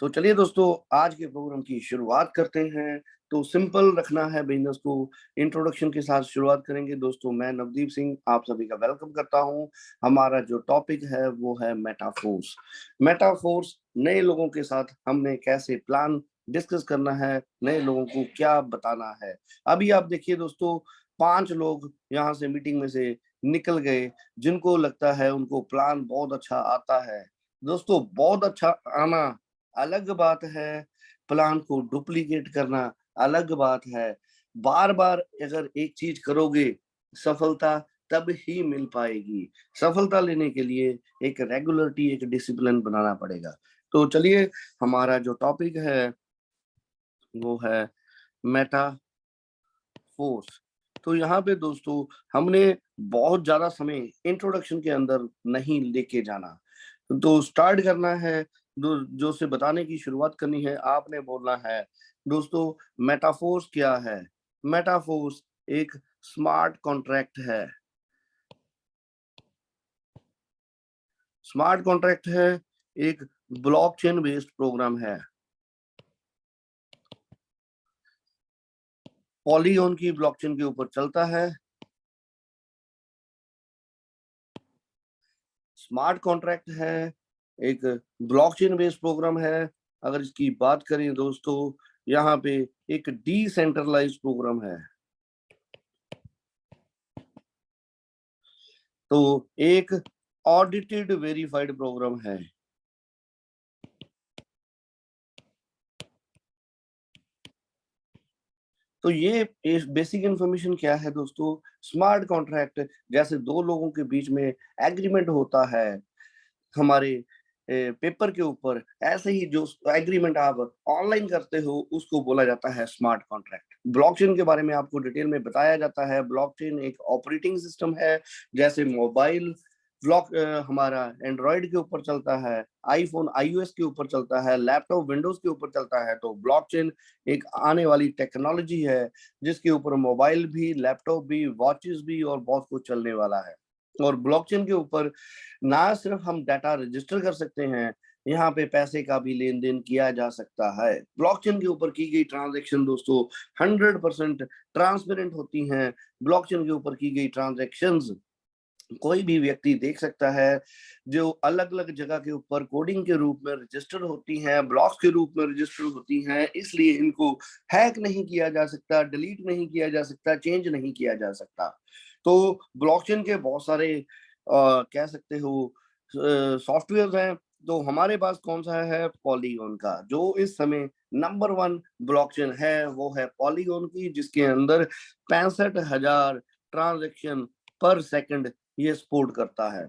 तो चलिए दोस्तों, आज के प्रोग्राम की शुरुआत करते हैं। तो सिंपल रखना है बिजनेस को। इंट्रोडक्शन के साथ शुरुआत करेंगे। दोस्तों, मैं नवदीप सिंह आप सभी का वेलकम करता हूं। हमारा जो टॉपिक है वो है मेटाफोर्स। मेटाफोर्स, नए लोगों के साथ हमने कैसे प्लान डिस्कस करना है, नए लोगों को क्या बताना है। अभी आप देखिए दोस्तों, 5 लोग यहाँ से मीटिंग में से निकल गए, जिनको लगता है उनको प्लान बहुत अच्छा आता है। दोस्तों, बहुत अच्छा आना अलग बात है, प्लान को डुप्लीकेट करना अलग बात है। बार बार अगर एक चीज करोगे, सफलता तब ही मिल पाएगी। सफलता लेने के लिए एक रेगुलरिटी, एक डिसिप्लिन बनाना पड़ेगा। तो चलिए, हमारा जो टॉपिक है वो है मेटाफोर्स। तो यहाँ पे दोस्तों, हमने बहुत ज्यादा समय इंट्रोडक्शन के अंदर नहीं लेके जाना। तो स्टार्ट करना है, जो से बताने की शुरुआत करनी है, आपने बोलना है दोस्तों, मेटाफोर्स क्या है। मेटाफोर्स एक स्मार्ट कॉन्ट्रैक्ट है। स्मार्ट कॉन्ट्रैक्ट है, एक ब्लॉकचेन बेस्ड प्रोग्राम है। पॉलीगॉन की ब्लॉकचेन के ऊपर चलता है। स्मार्ट कॉन्ट्रैक्ट है, एक ब्लॉकचेन बेस्ड प्रोग्राम है। अगर इसकी बात करें दोस्तों, यहाँ पे एक डिसेंट्रलाइज्ड प्रोग्राम है। तो एक ऑडिटेड वेरीफाइड प्रोग्राम है। तो ये बेसिक इंफॉर्मेशन क्या है दोस्तों। स्मार्ट कॉन्ट्रैक्ट जैसे दो लोगों के बीच में एग्रीमेंट होता है हमारे पेपर के ऊपर, ऐसे ही जो एग्रीमेंट आप ऑनलाइन करते हो उसको बोला जाता है स्मार्ट कॉन्ट्रैक्ट। ब्लॉकचेन के बारे में आपको डिटेल में बताया जाता है। ब्लॉकचेन एक ऑपरेटिंग सिस्टम है। जैसे मोबाइल ब्लॉक हमारा एंड्रॉइड के ऊपर चलता है, आईफोन आईओएस के ऊपर चलता है, लैपटॉप विंडोज के ऊपर चलता है। तो ब्लॉकचेन एक आने वाली टेक्नोलॉजी है, जिसके ऊपर मोबाइल भी, लैपटॉप भी, वॉचेस भी और बहुत कुछ चलने वाला है। और ब्लॉकचेन के ऊपर ना सिर्फ हम डाटा रजिस्टर कर सकते हैं, यहाँ पे पैसे का भी लेन देन किया जा सकता है। ब्लॉकचेन के ऊपर की गई ट्रांजैक्शन दोस्तों 100% ट्रांसपेरेंट होती हैं। ब्लॉकचेन के ऊपर की गई ट्रांजैक्शंस कोई भी व्यक्ति देख सकता है। जो अलग अलग जगह के ऊपर कोडिंग के रूप में रजिस्टर होती हैं, ब्लॉक्स के रूप में रजिस्टर होती हैं, इसलिए इनको हैक नहीं किया जा सकता, डिलीट नहीं किया जा सकता, चेंज नहीं किया जा सकता। तो ब्लॉकचेन के बहुत सारे कह सकते हो सॉफ्टवेयर हैं। तो हमारे पास कौन सा है, पॉलीगॉन का। जो इस समय नंबर 1 ब्लॉकचेन है वो है पॉलीगॉन की, जिसके अंदर 65,000 ट्रांजेक्शन पर सेकंड ये सपोर्ट करता है।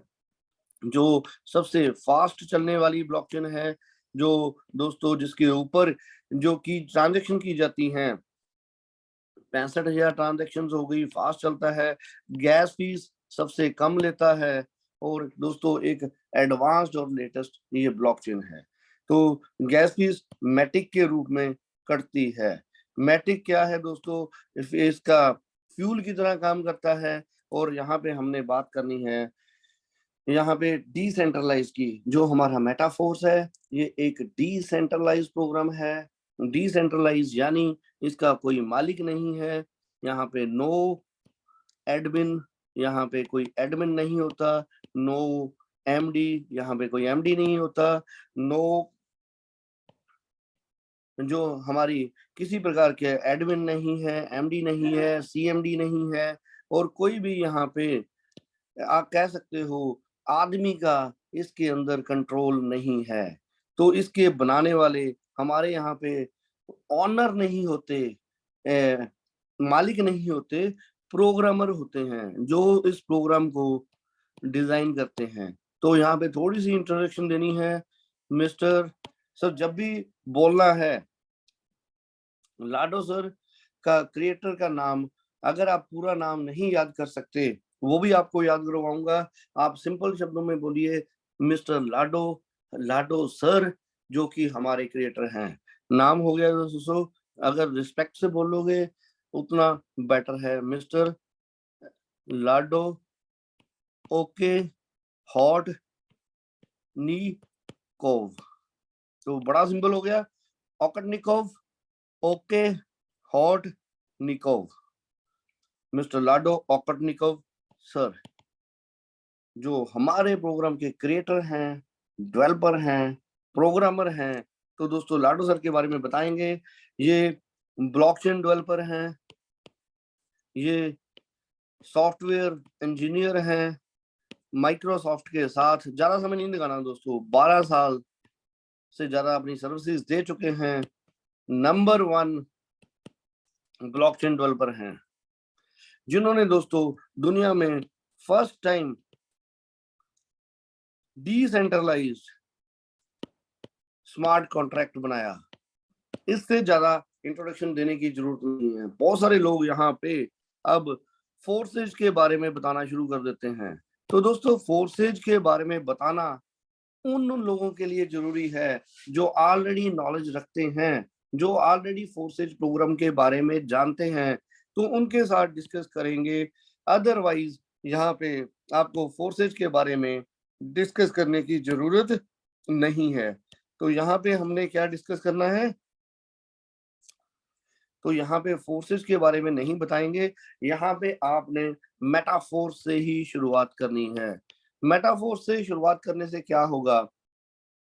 जो सबसे फास्ट चलने वाली ब्लॉकचेन है, जो दोस्तों जिसके ऊपर जो की ट्रांजेक्शन की जाती हैं 65,000 ट्रांजेक्शन हो गई, फास्ट चलता है। गैस फीस सबसे कम लेता है। और दोस्तों एक एडवांस्ड और लेटेस्ट ये ब्लॉकचेन है। तो गैस फीस मैटिक के रूप में कटती है। मैटिक क्या है दोस्तों, इसका फ्यूल की तरह काम करता है। और यहाँ पे हमने बात करनी है यहाँ पे डिसेंट्रलाइज की। जो हमारा मेटाफोर्स है, ये एक डिसेंट्रलाइज प्रोग्राम है। डिसेंट्रलाइज यानी इसका कोई मालिक नहीं है। यहाँ पे नो एडमिन, यहाँ पे कोई एडमिन नहीं होता। नो एमडी, यहाँ पे कोई एमडी नहीं होता। नो जो हमारी किसी प्रकार के एडमिन नहीं है, एमडी नहीं है, सीएमडी नहीं है। और कोई भी यहाँ पे आप कह सकते हो आदमी का इसके अंदर कंट्रोल नहीं है। तो इसके बनाने वाले हमारे यहाँ पे ऑनर नहीं होते, मालिक नहीं होते, प्रोग्रामर होते हैं जो इस प्रोग्राम को डिजाइन करते हैं। तो यहाँ पे थोड़ी सी इंट्रोडक्शन देनी है। मिस्टर सर, जब भी बोलना है लाडो सर का क्रिएटर का नाम, अगर आप पूरा नाम नहीं याद कर सकते, वो भी आपको याद करवाऊंगा। आप सिंपल शब्दों में बोलिए मिस्टर लाडो, लाडो सर, जो कि हमारे क्रिएटर हैं। नाम हो गया दोस्तों, अगर रिस्पेक्ट से बोलोगे उतना बेटर है। मिस्टर लाडो ओके हॉट नी कोव। तो बड़ा सिंपल हो गया, ओकटनिकोव, ओके हॉटनिकोव, मिस्टर लाडो ओकटनिकोव सर, जो हमारे प्रोग्राम के क्रिएटर हैं, डेवलपर हैं, प्रोग्रामर हैं। तो दोस्तों लाडो सर के बारे में बताएंगे। ये ब्लॉकचेन डेवलपर हैं, ये सॉफ्टवेयर इंजीनियर हैं, माइक्रोसॉफ्ट के साथ ज्यादा समय नहीं लगाना दोस्तों, 12 साल से ज्यादा अपनी सर्विसेज दे चुके हैं, नंबर 1 ब्लॉकचेन डेवलपर हैं, जिन्होंने दोस्तों दुनिया में first time decentralised smart contract बनाया। इससे ज्यादा इंट्रोडक्शन देने की जरूरत नहीं है। बहुत सारे लोग यहाँ पे अब फोर्सेज के बारे में बताना शुरू कर देते हैं। तो दोस्तों फोर्सेज के बारे में बताना उन लोगों के लिए जरूरी है जो ऑलरेडी नॉलेज रखते हैं, जो ऑलरेडी फोर्सेज प्रोग्राम के बारे में जानते हैं, तो उनके साथ डिस्कस करेंगे। अदरवाइज यहाँ पे आपको फोर्सेज के बारे में डिस्कस करने की जरूरत नहीं है। तो यहाँ पे हमने क्या डिस्कस करना है, तो यहाँ पे फोर्सेस के बारे में नहीं बताएंगे। यहाँ पे आपने मेटाफोर से ही शुरुआत करनी है। मेटाफोर से शुरुआत करने से क्या होगा,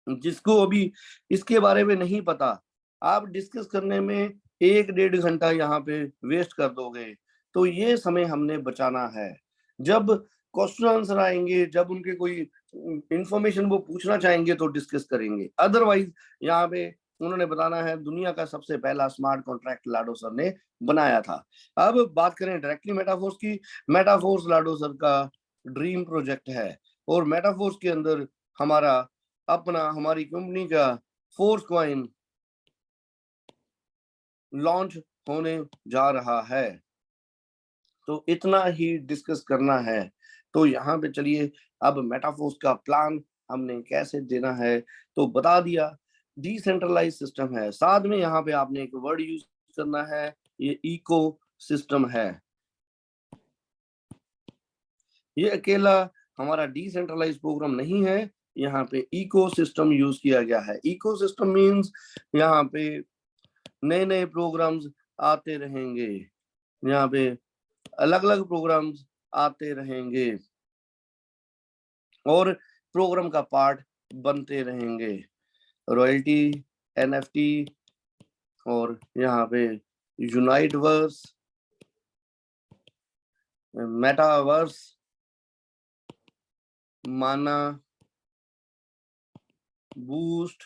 जिसको अभी इसके बारे में नहीं पता, आप डिस्कस करने में 1-1.5 घंटा यहाँ पे वेस्ट कर दोगे। तो ये समय हमने बचाना है। जब क्वेश्चन आंसर आएंगे, जब उनके कोई इंफॉर्मेशन वो पूछना चाहेंगे तो डिस्कस करेंगे। अदरवाइज यहाँ पे उन्होंने बताना है दुनिया का सबसे पहला स्मार्ट कॉन्ट्रैक्ट लाडो सर ने बनाया था। अब बात करें डायरेक्टली मेटाफोर्स की। मेटाफोर्स लाडो सर का ड्रीम प्रोजेक्ट है, और मेटाफोर्स के अंदर हमारा अपना, हमारी कंपनी का फोर्स कॉइन लॉन्च होने जा रहा है। तो इतना ही डिस्कस करना है। तो यहाँ पे चलिए, अब मेटाफोर्स का प्लान हमने कैसे देना है तो बता दिया। डिसेंट्रलाइज सिस्टम है, साथ में यहाँ पे आपने एक वर्ड यूज करना है, ये इको सिस्टम है। ये अकेला हमारा डिसेंट्रलाइज प्रोग्राम नहीं है, यहाँ पे इकोसिस्टम यूज किया गया है। इकोसिस्टम मींस यहाँ पे नए नए प्रोग्राम्स आते रहेंगे, यहाँ पे अलग अलग प्रोग्राम्स आते रहेंगे और प्रोग्राम का पार्ट बनते रहेंगे। रॉयल्टी, एनएफटी, और यहाँ पे यूनाइटवर्स, मेटावर्स, माना, बूस्ट,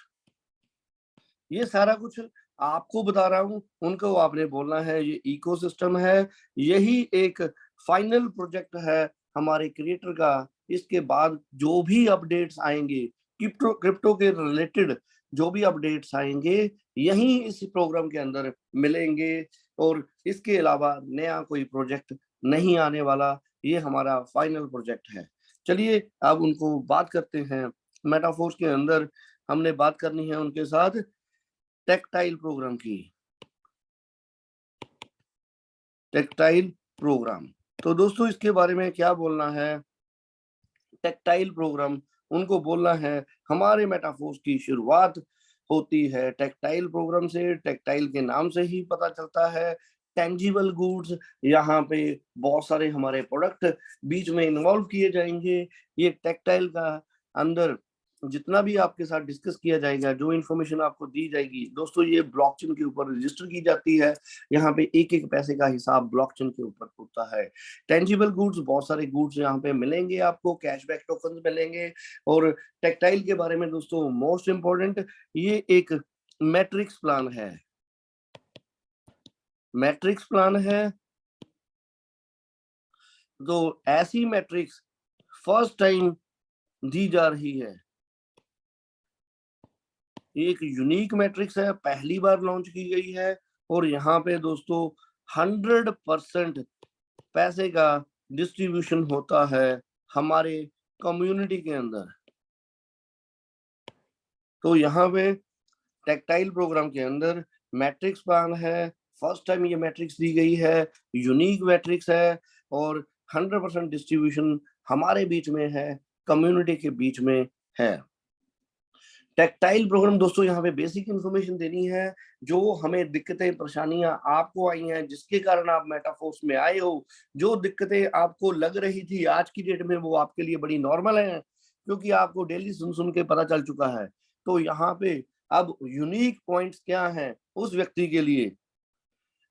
ये सारा कुछ आपको बता रहा हूँ, उनको आपने बोलना है ये इकोसिस्टम है। यही एक फाइनल प्रोजेक्ट है हमारे क्रिएटर का। इसके बाद जो भी अपडेट्स आएंगे, क्रिप्टो के रिलेटेड जो भी अपडेट्स आएंगे, यही इस प्रोग्राम के अंदर मिलेंगे, और इसके अलावा नया कोई प्रोजेक्ट नहीं आने वाला। ये हमारा फाइनल प्रोजेक्ट है। चलिए अब उनको बात करते हैं। मेटाफोर्स के अंदर हमने बात करनी है उनके साथ टेक्टाइल प्रोग्राम की। टेक्टाइल प्रोग्राम, तो दोस्तों इसके बारे में क्या बोलना है। टेक्टाइल प्रोग्राम, उनको बोलना है हमारे मेटाफोर्स की शुरुआत होती है टेक्टाइल प्रोग्राम से। टेक्टाइल के नाम से ही पता चलता है, टेंजिबल गुड्स, यहाँ पे बहुत सारे हमारे प्रोडक्ट बीच में इन्वॉल्व किए जाएंगे। ये टेक्टाइल का अंदर जितना भी आपके साथ डिस्कस किया जाएगा, जो इन्फॉर्मेशन आपको दी जाएगी दोस्तों, ये ब्लॉकचेन के ऊपर रजिस्टर की जाती है। यहाँ पे एक एक पैसे का हिसाब ब्लॉकचेन के ऊपर होता है। टेंजिबल गुड्स, बहुत सारे गुड्स यहाँ पे मिलेंगे आपको, कैशबैक टोकन मिलेंगे। और टेक्टाइल के बारे में दोस्तों मोस्ट इंपॉर्टेंट, ये एक मैट्रिक्स प्लान है। मैट्रिक्स प्लान है, तो ऐसी मैट्रिक्स फर्स्ट टाइम दी जा रही है। एक यूनिक मैट्रिक्स है, पहली बार लॉन्च की गई है। और यहाँ पे दोस्तों 100% पैसे का डिस्ट्रीब्यूशन होता है हमारे कम्युनिटी के अंदर। तो यहाँ पे टेक्टाइल प्रोग्राम के अंदर मैट्रिक्स प्लान है, फर्स्ट टाइम ये मैट्रिक्स दी गई है, यूनिक मैट्रिक्स है, और 100% डिस्ट्रीब्यूशन हमारे बीच में है, कम्युनिटी के बीच में है। टेक्टाइल प्रोग्राम दोस्तों यहाँ पे बेसिक इंफॉर्मेशन देनी है, जो हमें दिक्कतें परेशानियां आपको आई हैं, जिसके कारण आप मेटाफोर्स में आए हो, जो दिक्कतें आपको लग रही थी आज की डेट में वो आपके लिए बड़ी नॉर्मल है, क्योंकि आपको डेली सुन सुन के पता चल चुका है। तो यहाँ पे अब यूनिक पॉइंट्स क्या हैं उस व्यक्ति के लिए,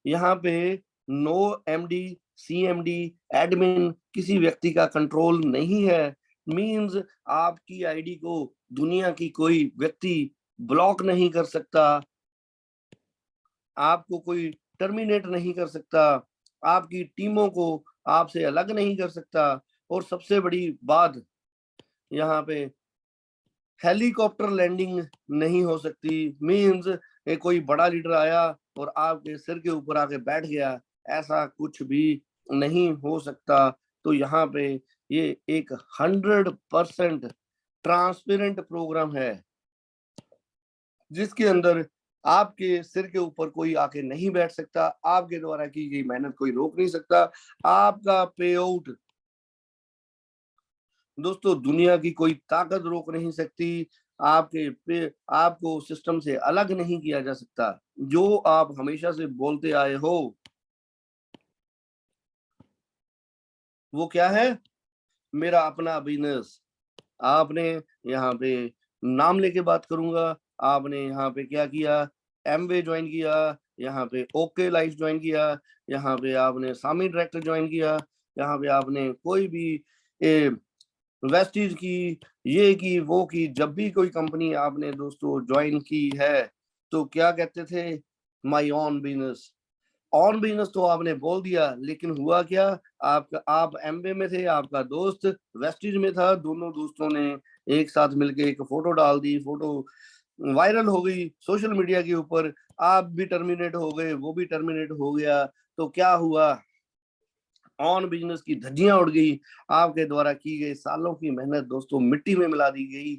यहाँ पे नो एमडी सीएमडी एडमिन किसी व्यक्ति का कंट्रोल नहीं है। मींस आपकी आईडी को दुनिया की कोई व्यक्ति ब्लॉक नहीं कर सकता, आपको कोई टर्मिनेट नहीं कर सकता, आपकी टीमों को आपसे अलग नहीं कर सकता। और सबसे बड़ी बात, यहाँ पे हेलीकॉप्टर लैंडिंग नहीं हो सकती। मींस कोई बड़ा लीडर आया और आपके सिर के ऊपर आके बैठ गया, ऐसा कुछ भी नहीं हो सकता। तो यहाँ पे ये एक 100% ट्रांसपेरेंट प्रोग्राम है, जिसके अंदर आपके सिर के ऊपर कोई आके नहीं बैठ सकता, आपके द्वारा की गई मेहनत कोई रोक नहीं सकता, आपका पे आउट दोस्तों दुनिया की कोई ताकत रोक नहीं सकती, आपको सिस्टम से अलग नहीं किया जा सकता। जो आप हमेशा से बोलते आए हो वो क्या है, मेरा अपना बिजनेस। आपने यहाँ पे नाम लेके बात करूंगा, आपने यहाँ पे क्या किया, एमवे ज्वाइन किया, यहाँ पे ओके लाइफ ज्वाइन किया, यहाँ पे आपने सामी डायरेक्टर ज्वाइन किया, यहाँ पे आपने कोई भी वेस्टीज की, ये की वो की, जब भी कोई कंपनी आपने दोस्तों ज्वाइन की है तो क्या कहते थे, माई ऑन बिजनेस। ऑन बिजनेस तो आपने बोल दिया, लेकिन हुआ क्या, आप एमबे में थे, आपका दोस्त वेस्टीज में था, दोनों दोस्तों ने एक साथ मिलके एक फोटो डाल दी, फोटो वायरल हो गई सोशल मीडिया के ऊपर, आप भी टर्मिनेट हो गए, वो भी टर्मिनेट हो गया। तो क्या हुआ, ऑन बिजनेस की धज्जियां उड़ गई, आपके द्वारा की गई सालों की मेहनत दोस्तों मिट्टी में मिला दी गई।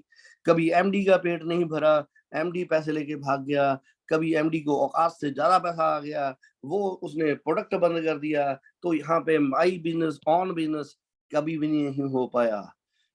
कभी एमडी का पेट नहीं भरा, एमडी पैसे लेके भाग गया, कभी एमडी को औकात से ज्यादा पैसा आ गया, वो उसने प्रोडक्ट बंद कर दिया। तो यहाँ पे माई बिजनेस ऑन बिजनेस कभी भी नहीं हो पाया।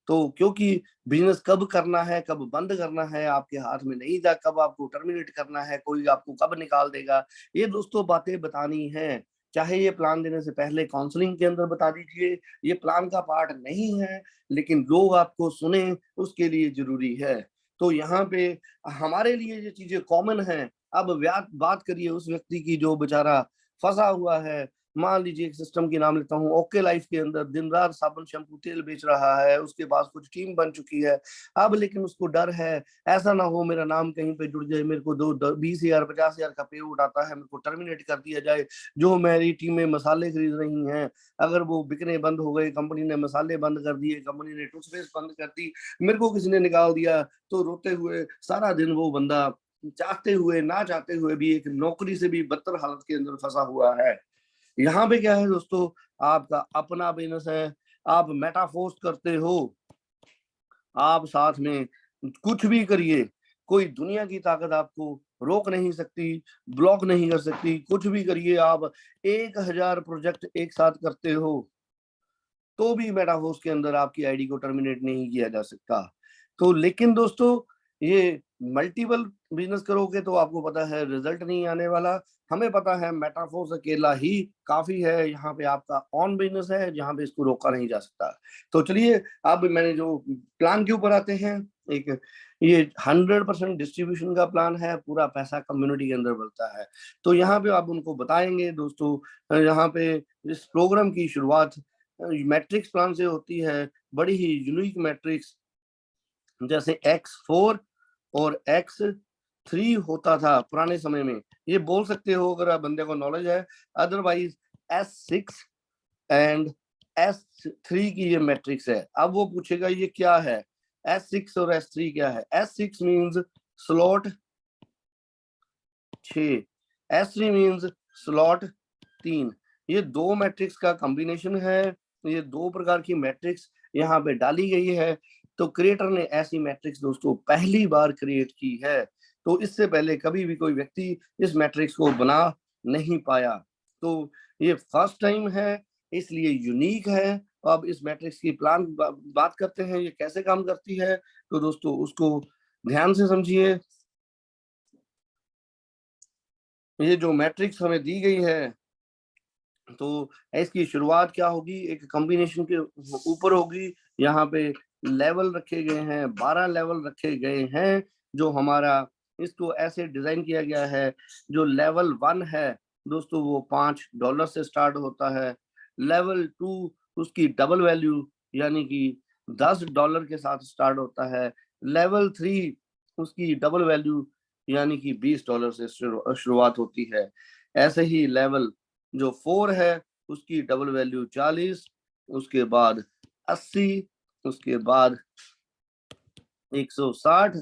तो क्योंकि बिजनेस कब करना है कब बंद करना है आपके हाथ में नहीं था, कब आपको टर्मिनेट करना है, कोई आपको कब निकाल देगा, ये दोस्तों बातें बतानी है। चाहे ये प्लान देने से पहले काउंसलिंग के अंदर बता दीजिए, ये प्लान का पार्ट नहीं है, लेकिन लोग आपको सुने उसके लिए जरूरी है। तो यहाँ पे हमारे लिए ये चीजें कॉमन हैं। अब बात करिए उस व्यक्ति की जो बेचारा फंसा हुआ है। मान लीजिए एक सिस्टम की नाम लेता हूँ, ओके लाइफ के अंदर दिन रात साबुन शैम्पू तेल बेच रहा है, उसके पास कुछ टीम बन चुकी है। अब लेकिन उसको डर है, ऐसा ना हो मेरा नाम कहीं पे जुड़ जाए, मेरे को 20,000 50,000 का पे आउट आता है, मेरे को टर्मिनेट कर दिया जाए। जो मेरी टीम में मसाले खरीद रही हैं, अगर वो बिकने बंद हो गए, कंपनी ने मसाले बंद कर दिए, कंपनी ने टूथपेस्ट बंद कर दी, मेरे को किसी ने निकाल दिया, तो रोते हुए सारा दिन वो बंदा चाहते हुए ना चाहते हुए भी एक नौकरी से भी बदतर हालत के अंदर फंसा हुआ है। यहाँ पे क्या है दोस्तों, आपका अपना बिजनेस है, आप मेटाफोर्स करते हो, आप साथ में कुछ भी करिए, कोई दुनिया की ताकत आपको रोक नहीं सकती, ब्लॉक नहीं कर सकती। कुछ भी करिए, आप 1000 प्रोजेक्ट एक साथ करते हो तो भी मेटावर्स के अंदर आपकी आईडी को टर्मिनेट नहीं किया जा सकता। तो लेकिन दोस्तों ये मल्टीपल बिजनेस करोगे तो आपको पता है रिजल्ट नहीं आने वाला। हमें पता है मेटाफोर्स अकेला ही काफी है, यहाँ पे आपका ऑन बिजनेस है जहाँ पे इसको रोका नहीं जा सकता। तो चलिए अब मैंने जो प्लान के ऊपर आते हैं, एक ये 100% डिस्ट्रीब्यूशन का प्लान है, पूरा पैसा कम्युनिटी के अंदर बनता है। तो यहाँ पे आप उनको बताएंगे दोस्तों, यहाँ पे इस प्रोग्राम की शुरुआत मैट्रिक्स प्लान से होती है, बड़ी ही यूनिक मैट्रिक्स, जैसे X4 और X3 होता था पुराने समय में, ये बोल सकते हो अगर आप बंदे को नॉलेज है। अदरवाइज S6 एंड S3 की ये मैट्रिक्स है। अब वो पूछेगा ये क्या है, S6 और S3 क्या है। S6 means slot 6, S3 means slot 3। ये दो मैट्रिक्स का कॉम्बिनेशन है, ये दो प्रकार की मैट्रिक्स यहाँ पे डाली गई है। तो क्रिएटर ने ऐसी मैट्रिक्स दोस्तों पहली बार क्रिएट की है, तो इससे पहले कभी भी कोई व्यक्ति इस मैट्रिक्स को बना नहीं पाया। तो ये फर्स्ट टाइम है, इसलिए यूनिक है। अब इस मैट्रिक्स की प्लान बात करते हैं, ये कैसे काम करती है। तो दोस्तों उसको ध्यान से समझिए, ये जो मैट्रिक्स हमें दी गई है, तो इसकी शुरुआत क्या होगी, एक कॉम्बिनेशन के ऊपर होगी। यहाँ पे लेवल रखे गए हैं, 12 लेवल रखे गए हैं, जो हमारा इसको ऐसे डिजाइन किया गया है। जो लेवल 1 है दोस्तों, वो $5 से स्टार्ट होता है। लेवल 2 उसकी डबल वैल्यू यानी कि $10 के साथ स्टार्ट होता है। लेवल 3 उसकी डबल वैल्यू यानी कि $20 से शुरुआत होती है। ऐसे ही लेवल जो 4 है उसकी डबल वैल्यू 40, उसके बाद 80, उसके बाद 160।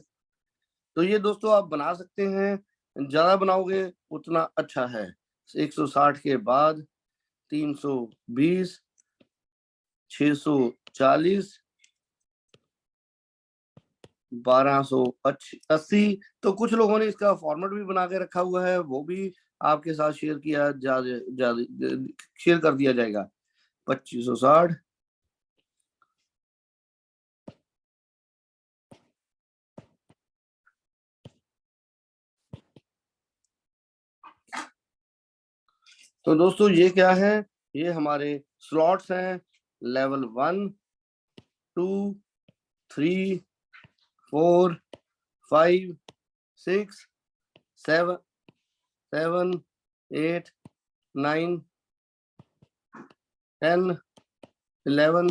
तो ये दोस्तों आप बना सकते हैं, ज्यादा बनाओगे उतना अच्छा है। 160 के बाद 320, 640, 1280। तो कुछ लोगों ने इसका फॉर्मेट भी बना के रखा हुआ है, वो भी आपके साथ शेयर किया शेयर कर दिया जाएगा। 2560, तो दोस्तों ये क्या है, ये हमारे स्लॉट्स हैं। लेवल 1, 2, 3, 4, 5, 6, 7, 8, 9, 10, 11,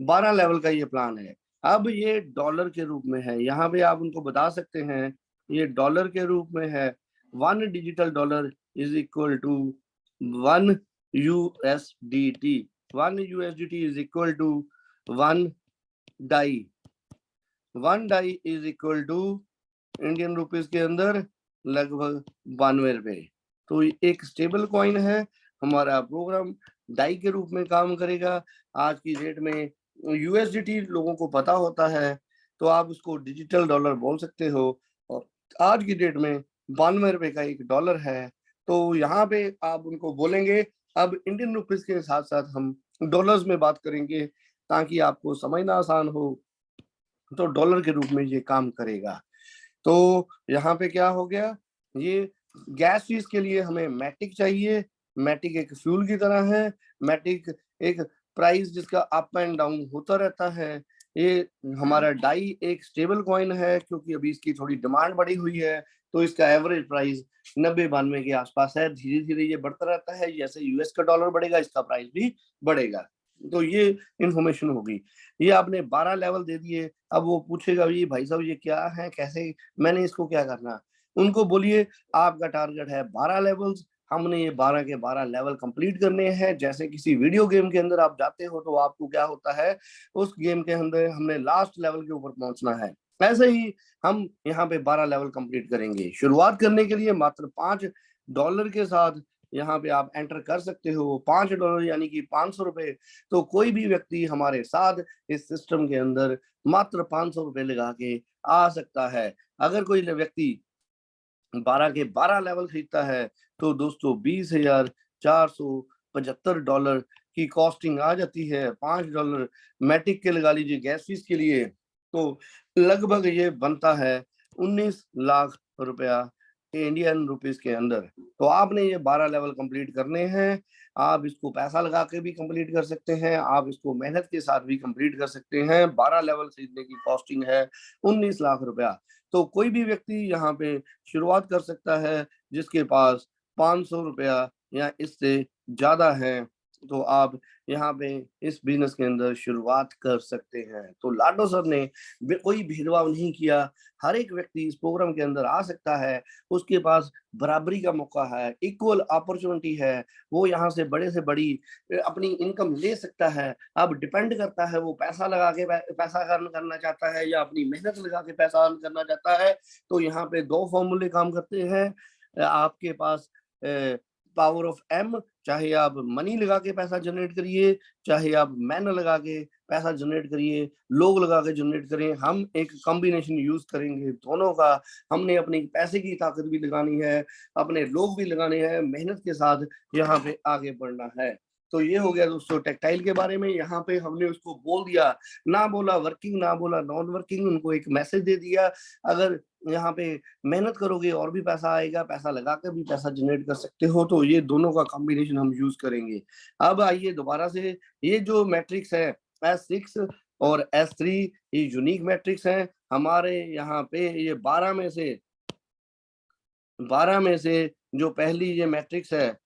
12 लेवल का ये प्लान है। अब ये डॉलर के रूप में है, यहाँ पे आप उनको बता सकते हैं ये डॉलर के रूप में है। 1 digital dollar is equal to 1 USDT। 1 USDT is equal to 1 Dai. 1 Dai is equal to Indian rupees के अंदर लगभग 92 रुपए। तो एक स्टेबल कॉइन है। हमारा प्रोग्राम डाई के रूप में काम करेगा। आज की डेट में USDT लोगों को पता होता है, तो आप उसको डिजिटल डॉलर बोल सकते हो। और आज की डेट में 92 रुपए का एक डॉलर है। तो यहाँ पे आप उनको बोलेंगे, अब इंडियन रुपीज के साथ साथ हम डॉलर्स में बात करेंगे ताकि आपको समझना आसान हो। तो डॉलर के रूप में ये काम करेगा। तो यहाँ पे क्या हो गया, ये गैस फीस के लिए हमें मैटिक चाहिए। मैटिक एक फ्यूल की तरह है। मैटिक एक प्राइस जिसका अप एंड डाउन होता रहता है। ये हमारा डाई एक स्टेबल कॉइन है, क्योंकि अभी इसकी थोड़ी डिमांड बढ़ी हुई है, तो इसका एवरेज प्राइस 90-92 के आसपास है। धीरे धीरे ये बढ़ता रहता है, जैसे US का डॉलर बढ़ेगा इसका प्राइस भी बढ़ेगा। तो ये इंफॉर्मेशन होगी। ये आपने 12 लेवल दे दिए। अब वो पूछेगा ये भाई साहब ये क्या है, कैसे मैंने इसको क्या करना। उनको बोलिए आपका टारगेट है 12 लेवल्स, हमने ये 12 के 12 लेवल कंप्लीट करने हैं। जैसे किसी वीडियो गेम के अंदर आप जाते हो, तो आपको क्या होता है, उस गेम के अंदर हमने लास्ट लेवल के ऊपर पहुंचना है। ऐसे ही हम यहाँ पे 12 लेवल कंप्लीट करेंगे। शुरुआत करने के लिए मात्र $5 के साथ यहाँ पे आप एंटर कर सकते हो। $5 यानी कि 500 रुपए। तो कोई भी व्यक्ति हमारे साथ इस सिस्टम के अंदर मात्र 500 रुपए लगा के आ सकता है। अगर कोई व्यक्ति 12 के 12 लेवल खरीदता है, तो दोस्तों $20,475 की कॉस्टिंग आ जाती है। $5 मैटिक के लगा लीजिए गैस फीस के लिए, तो लगभग ये बनता है 19 लाख रुपया इंडियन रुपीस के अंदर। तो आपने ये 12 लेवल कंप्लीट करने हैं। आप इसको पैसा लगा के भी कंप्लीट कर सकते हैं, आप इसको मेहनत के साथ भी कंप्लीट कर सकते हैं। 12 लेवल खरीदने की कॉस्टिंग है 19 लाख रुपया। तो कोई भी व्यक्ति यहाँ पे शुरुआत कर सकता है जिसके पास 500 रुपया या इससे ज्यादा है। तो आप यहाँ पे इस बिजनेस के अंदर शुरुआत कर सकते हैं। तो लाडो सर ने कोई भेदभाव नहीं किया। हर एक व्यक्ति इस प्रोग्राम के अंदर आ सकता है। उसके पास बराबरी का मौका है, इक्वल अपॉर्चुनिटी है। वो यहाँ से बड़े से बड़ी अपनी इनकम ले सकता है। अब डिपेंड करता है वो पैसा लगा के पैसा अर्न करना चाहता है या अपनी मेहनत लगा के पैसा अर्न करना चाहता है। तो यहाँ पे दो फॉर्मूले काम करते हैं। आपके पास पावर ऑफ एम, चाहे आप मनी लगा के पैसा जनरेट करिए, चाहे आप मैन लगा के पैसा जनरेट करिए, लोग लगा के जनरेट करें। हम एक कॉम्बिनेशन यूज करेंगे दोनों का। हमने अपनी पैसे की ताकत भी लगानी है, अपने लोग भी लगाने हैं, मेहनत के साथ यहाँ पे आगे बढ़ना है। तो ये हो गया दोस्तों टेक्टाइल के बारे में। यहाँ पे हमने उसको बोल दिया, ना बोला वर्किंग, ना बोला नॉन वर्किंग, उनको एक मैसेज दे दिया, अगर यहाँ पे मेहनत करोगे और भी पैसा आएगा, पैसा लगा कर भी पैसा जनरेट कर सकते हो। तो ये दोनों का कॉम्बिनेशन हम यूज करेंगे। अब आइए दोबारा से, ये जो मैट्रिक्स है S6 और S3, ये यूनिक मैट्रिक्स है हमारे यहाँ पे। ये 12 में से जो पहली ये मैट्रिक्स है,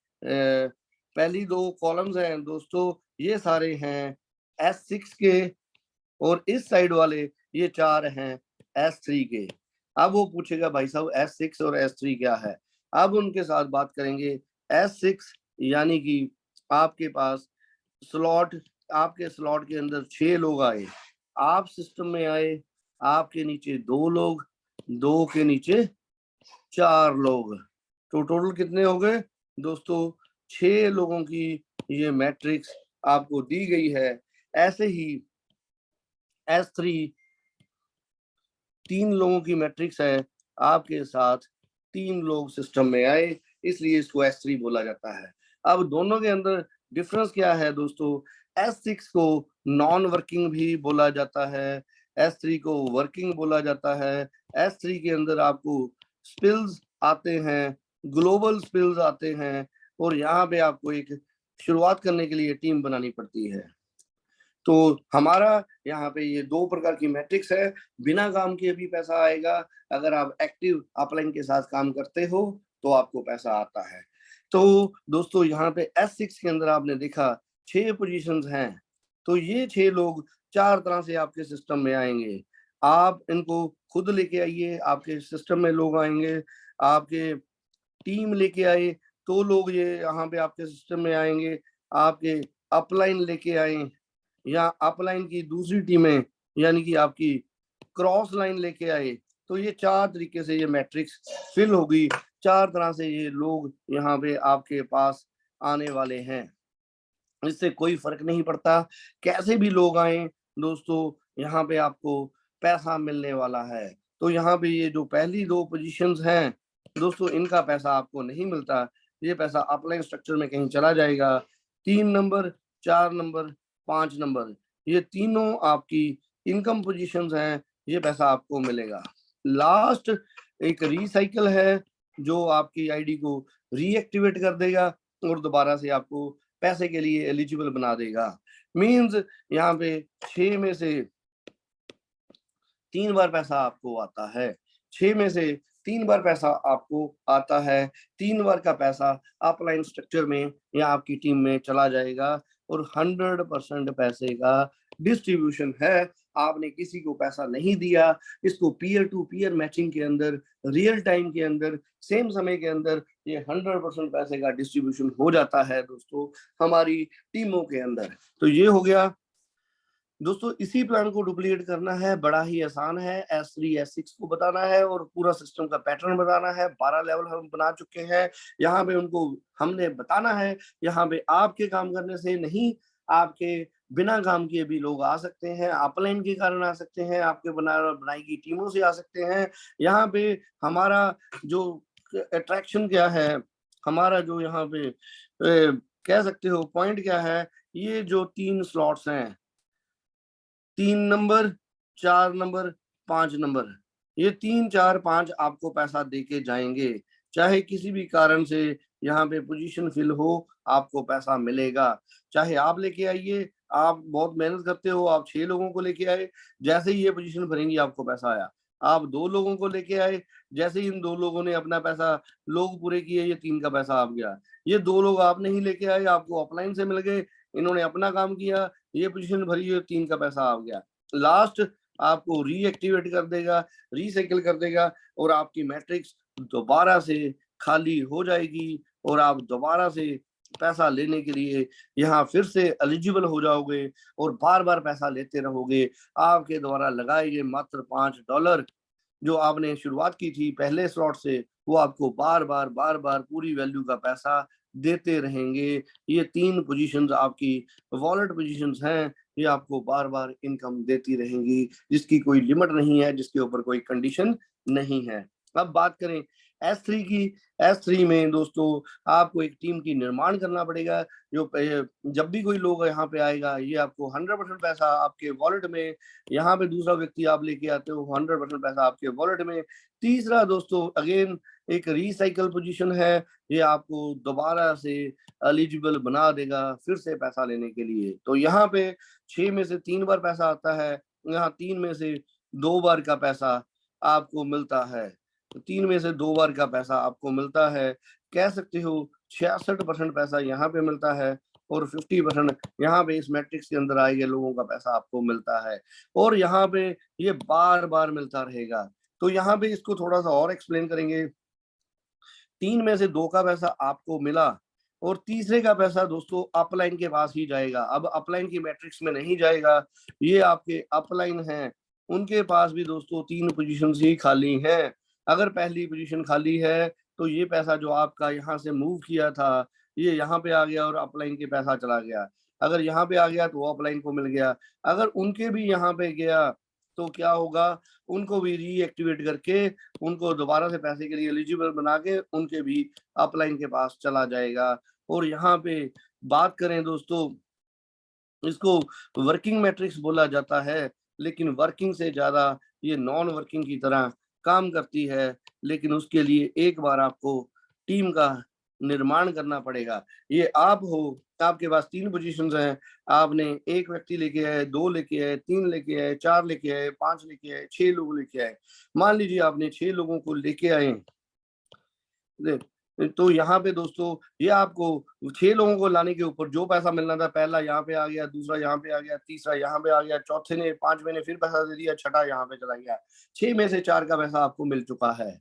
पहली दो कॉलम्स हैं दोस्तों, ये सारे हैं S6 के, और इस साइड वाले ये 4 हैं S3 के। अब वो पूछेगा भाई साहब S6 और S3 क्या है। अब उनके साथ बात करेंगे। S6 यानी कि आपके पास स्लॉट, आपके स्लॉट के अंदर 6 लोग आए, आप सिस्टम में आए, आपके नीचे 2 लोग, 2 के नीचे 4 लोग, तो टोटल कितने हो गए दोस्तों? 6 लोगों की ये मैट्रिक्स आपको दी गई है। ऐसे ही S3 3 लोगों की मैट्रिक्स है, आपके साथ 3 लोग सिस्टम में आए, इसलिए इसको S3 बोला जाता है। अब दोनों के अंदर डिफरेंस क्या है दोस्तों? S6 को नॉन वर्किंग भी बोला जाता है, S3 को वर्किंग बोला जाता है। S3 के अंदर आपको स्पिल्स आते हैं, ग्लोबल स्पिल्स आते हैं, और यहाँ पे आपको एक शुरुआत करने के लिए टीम बनानी पड़ती है। तो हमारा यहाँ पे ये 2 प्रकार की मैट्रिक्स है। बिना काम किए भी पैसा आएगा, अगर आप एक्टिव अपलाइन के साथ काम करते हो तो आपको पैसा आता है। तो दोस्तों यहाँ पे S6 के अंदर आपने देखा 6 पोजीशंस हैं, तो ये 6 लोग 4 तरह से आपके सिस्टम में आएंगे। आप इनको खुद लेके आइए, आपके सिस्टम में लोग आएंगे, आपके टीम लेके आए तो लोग ये यहाँ पे आपके सिस्टम में आएंगे, आपके अपलाइन लेके आए या अपलाइन की दूसरी टीमें यानी कि आपकी क्रॉस लाइन लेके आए, तो ये 4 तरीके से ये मैट्रिक्स फिल होगी। 4 तरह से ये लोग यहाँ पे आपके पास आने वाले हैं। इससे कोई फर्क नहीं पड़ता कैसे भी लोग आए दोस्तों, यहाँ पे आपको पैसा मिलने वाला है। तो यहाँ पे ये जो पहली 2 पोजीशंस हैं दोस्तों, इनका पैसा आपको नहीं मिलता, ये पैसा अपलाइन स्ट्रक्चर में कहीं चला जाएगा। 3 नंबर, 4 नंबर, 5 नंबर, ये तीनों आपकी इनकम पोजीशंस हैं, ये पैसा आपको मिलेगा। लास्ट एक रिसाइकल है जो आपकी आईडी को रीएक्टिवेट कर देगा और दोबारा से आपको पैसे के लिए एलिजिबल बना देगा। मींस यहाँ पे 6 में से 3 बार पैसा आपको आता है, 6 में से 3 बार पैसा आपको आता है। 3 बार का पैसा अपलाइन स्ट्रक्चर में या आपकी टीम में चला जाएगा, और 100% पैसे का डिस्ट्रीब्यूशन है। आपने किसी को पैसा नहीं दिया, इसको पीयर टू पीयर मैचिंग के अंदर, रियल टाइम के अंदर, सेम समय के अंदर ये 100% पैसे का डिस्ट्रीब्यूशन हो जाता है दोस्तों हमारी टीमों के अंदर। तो ये हो गया दोस्तों। इसी प्लान को डुप्लीकेट करना है, बड़ा ही आसान है। S3 S6 को बताना है और पूरा सिस्टम का पैटर्न बताना है। 12 लेवल हम बना चुके हैं, यहाँ पे उनको हमने बताना है। यहाँ पे आपके काम करने से नहीं, आपके बिना काम किए भी लोग आ सकते हैं, अपलाइन के कारण आ सकते हैं, आपके बनाई की टीमों से आ सकते हैं। यहाँ पे हमारा जो अट्रैक्शन क्या है, हमारा जो यहाँ पे कह सकते हो पॉइंट क्या है, ये जो 3 स्लॉट्स हैं, 3 नंबर, 4 नंबर, 5 नंबर, ये 3, 4, 5 आपको पैसा देके जाएंगे। चाहे किसी भी कारण से यहाँ पे पोजीशन फिल हो, आपको पैसा मिलेगा। चाहे आप लेके आइए, आप बहुत मेहनत करते हो, आप 6 लोगों को लेके आए, जैसे ही ये पोजीशन भरेंगी आपको पैसा आया। आप 2 लोगों को लेके आए, जैसे ही इन 2 लोगों ने अपना पैसा लोग पूरे किए, ये 3 का पैसा आप गया। ये 2 लोग आप नहीं लेके आए, आपको अपलाइन से मिल गए, इन्होंने अपना काम किया, ये पोजीशन भरी है, 3 का पैसा आ गया। लास्ट आपको रीएक्टिवेट कर देगा, रिसाइकिल कर देगा, और आपकी मैट्रिक्स दोबारा से खाली हो जाएगी, और आप दोबारा से पैसा लेने के लिए यहाँ फिर से एलिजिबल हो जाओगे, और बार बार पैसा लेते रहोगे। आपके द्वारा लगाए गए मात्र $5 जो आपने शुरुआत की थी पहले स्लॉट से, वो आपको बार बार पूरी वैल्यू का पैसा देते रहेंगे। ये 3 पोजीशंस आपकी वॉलेट पोजीशंस हैं, ये आपको बार बार इनकम देती रहेंगी, जिसकी कोई लिमिट नहीं है, जिसके ऊपर कोई कंडीशन नहीं है। अब बात करें S3 में दोस्तों आपको एक टीम की निर्माण करना पड़ेगा। जब भी कोई लोग यहाँ पे आएगा, ये आपको 100% पैसा आपके वॉलेट में, यहाँ पे दूसरा व्यक्ति आप लेके आते हो 100% पैसा आपके वॉलेट में। तीसरा दोस्तों अगेन एक रिसाइकल पोजीशन है, ये आपको दोबारा से एलिजिबल बना देगा फिर से पैसा लेने के लिए। तो यहाँ पे 6 में से 3 बार पैसा आता है, यहाँ 3 में से 2 बार का पैसा आपको मिलता है। तो 3 में से 2 बार का पैसा आपको मिलता है। कह सकते हो 66% पैसा यहाँ पे मिलता है और 50% यहाँ पे इस मैट्रिक्स के अंदर आए गए लोगों का पैसा आपको मिलता है, और यहाँ पे ये बार बार मिलता रहेगा। तो यहाँ पे इसको थोड़ा सा और एक्सप्लेन करेंगे। 3 में से 2 का पैसा आपको मिला और तीसरे का पैसा दोस्तों अपलाइन के पास ही जाएगा। अब अपलाइन की मैट्रिक्स में नहीं जाएगा, ये आपके अपलाइन हैं, उनके पास भी दोस्तों 3 पोजीशन ही खाली हैं। अगर पहली पोजीशन खाली है तो ये पैसा जो आपका यहाँ से मूव किया था, ये यहाँ पे आ गया और अपलाइन के पैसा चला गया। अगर यहाँ पे आ गया तो अपलाइन को मिल गया। अगर उनके भी यहाँ पे गया तो क्या होगा, उनको भी रीएक्टिवेट करके उनको दोबारा से पैसे के लिए एलिजिबल बना के उनके भी अपलाइन के पास चला जाएगा। और यहाँ पे बात करें दोस्तों, इसको वर्किंग मैट्रिक्स बोला जाता है, लेकिन वर्किंग से ज्यादा ये नॉन वर्किंग की तरह काम करती है। लेकिन उसके लिए एक बार आपको टीम का निर्माण करना पड़ेगा। ये आप हो, आपके पास 3 पोजीशंस हैं, आपने एक व्यक्ति लेके आए, 2 लेके आए, 3 लेके आए, 4 लेके आए, 5 लेके आए, 6 लोग लेके आए। मान लीजिए आपने 6 लोगों को लेके आए, तो यहाँ पे दोस्तों ये आपको 6 लोगों को लाने के ऊपर जो पैसा मिलना था, पहला यहाँ पे आ गया, दूसरा यहाँ पे आ गया, तीसरा यहाँ पे आ गया, चौथे ने 5वें ने फिर पैसा दे दिया, छठा यहाँ पे चला गया। 6 में से 4 का पैसा आपको मिल चुका है।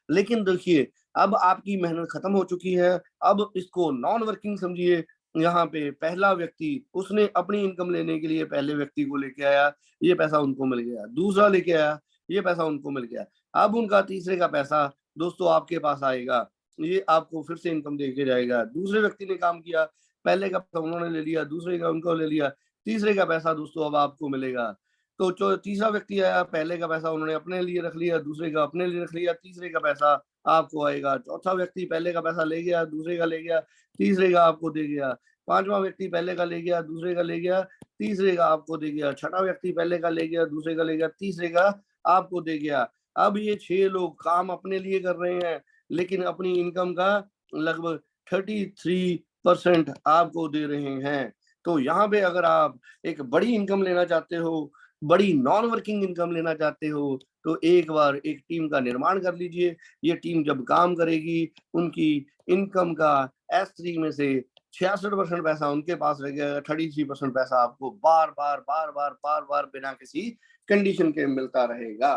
लेकिन देखिए अब आपकी मेहनत खत्म हो चुकी है, अब इसको नॉन वर्किंग समझिए। यहाँ पे पहला व्यक्ति उसने अपनी इनकम लेने के लिए पहले व्यक्ति को लेके आया, ये पैसा उनको मिल गया, दूसरा लेके आया, ये पैसा उनको मिल गया। अब उनका तीसरे का पैसा दोस्तों आपके पास आएगा, ये आपको फिर से इनकम देके जाएगा। दूसरे व्यक्ति ने काम किया, पहले का पैसा उन्होंने ले लिया, दूसरे का उनको ले लिया, तीसरे का पैसा दोस्तों अब आपको मिलेगा। तो जो तीसरा व्यक्ति आया, पहले का पैसा उन्होंने अपने लिए रख लिया, दूसरे का अपने लिए रख लिया, तीसरे का पैसा आपको आएगा। चौथा व्यक्ति पहले का पैसा ले गया, दूसरे का ले गया, तीसरे का आपको दे गया। पांचवा व्यक्ति पहले का ले गया, दूसरे का ले गया, तीसरे का आपको दे गया। छठा व्यक्ति पहले का ले गया, दूसरे का ले गया, तीसरे का आपको दे गया। अब ये 6 लोग काम अपने लिए कर रहे हैं, लेकिन अपनी इनकम का लगभग 33% आपको दे रहे हैं। तो यहाँ पे अगर आप एक बड़ी इनकम लेना चाहते हो, बड़ी नॉन वर्किंग इनकम लेना चाहते हो, तो एक बार एक टीम का निर्माण कर लीजिए। ये टीम जब काम करेगी, उनकी इनकम का S3 में से 66% पैसा उनके पास रहेगा, 33% पैसा आपको बार बार बिना किसी कंडीशन के मिलता रहेगा।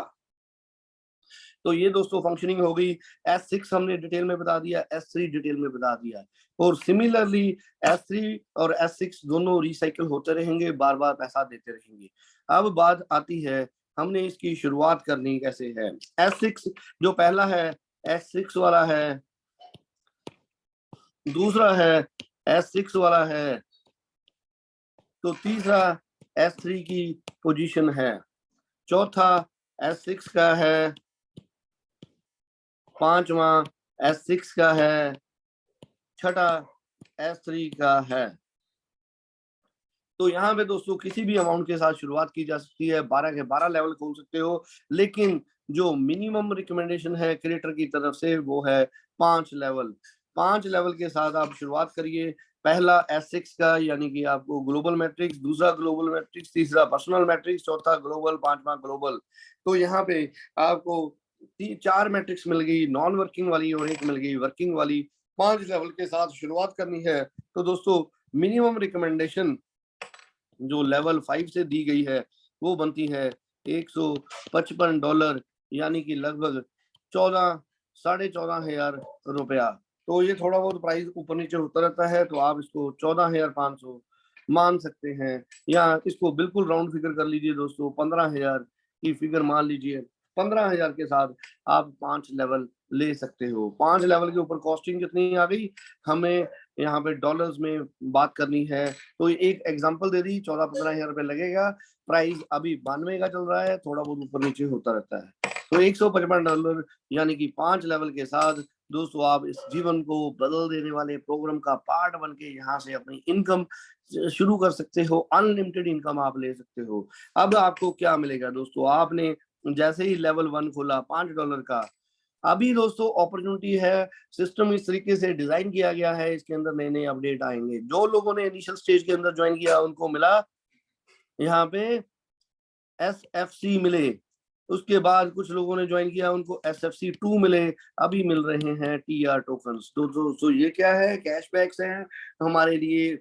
तो ये दोस्तों फंक्शनिंग हो गई। S6 हमने डिटेल में बता दिया, S3 डिटेल में बता दिया। और सिमिलरली S3 और S6 दोनों रिसाइकिल होते रहेंगे, बार बार पैसा देते रहेंगे। अब बात आती है हमने इसकी शुरुआत करनी कैसे है। S6 जो पहला है, S6 वाला है, दूसरा है S6 वाला है, तो तीसरा S3 की पोजीशन है, चौथा S6 का है, पांचवा S6 का है, छठा S3 का है। तो यहाँ पे दोस्तों किसी भी अमाउंट के साथ शुरुआत की जा सकती है, 12 के 12 लेवल खोल सकते हो, लेकिन जो मिनिमम रिकमेंडेशन है क्रिएटर की तरफ से वो है 5 लेवल। 5 लेवल के साथ आप शुरुआत करिए। पहला S6 का यानी कि आपको ग्लोबल मैट्रिक्स, दूसरा ग्लोबल मैट्रिक्स, तीसरा पर्सनल मैट्रिक्स, चौथा ग्लोबल, पांचवा ग्लोबल। तो यहाँ पे आपको 4 मैट्रिक्स मिल गई, नॉन वर्किंग वाली, और एक मिल गई वर्किंग वाली। 5 लेवल के साथ शुरुआत करनी है। तो दोस्तों मिनिमम रिकमेंडेशन जो लेवल 5 से दी गई है वो बनती है $155, यानी कि लगभग 14,500 रुपया। तो ये थोड़ा बहुत प्राइस ऊपर नीचे होता रहता है, तो आप इसको 14,500 मान सकते हैं, या इसको बिल्कुल राउंड फिगर कर लीजिए दोस्तों, 15,000 की फिगर मान लीजिए। 15,000 के साथ आप 5 लेवल ले सकते हो। 5 लेवल के ऊपर कॉस्टिंग कितनी आ गई, हमें यहाँ पे डॉलर्स में बात करनी है। तो एक एग्जांपल दे दी, 14-15 हजार रुपए लगेगा। प्राइस अभी 92 का चल रहा है, थोड़ा बहुत ऊपर नीचे होता रहता है। तो $155 यानी कि 5 लेवल के साथ दोस्तों आप इस जीवन को बदल देने वाले प्रोग्राम का पार्ट बन के यहाँ से अपनी इनकम शुरू कर सकते हो। अनलिमिटेड इनकम आप ले सकते हो। अब आपको क्या मिलेगा दोस्तों, आपने जैसे ही लेवल 1 खोला $5 का, अभी दोस्तों अपॉर्चुनिटी है। सिस्टम इस तरीके से डिजाइन किया गया है, इसके अंदर नए नए अपडेट आएंगे। जो लोगों ने इनिशियल स्टेज के अंदर ज्वाइन किया उनको मिला यहाँ पे SFC मिले, उसके बाद कुछ लोगों ने ज्वाइन किया उनको SFC2 मिले, अभी मिल रहे हैं TR टोकन्स। दोस्तों ये क्या है, कैशबैक्स हैं हमारे लिए।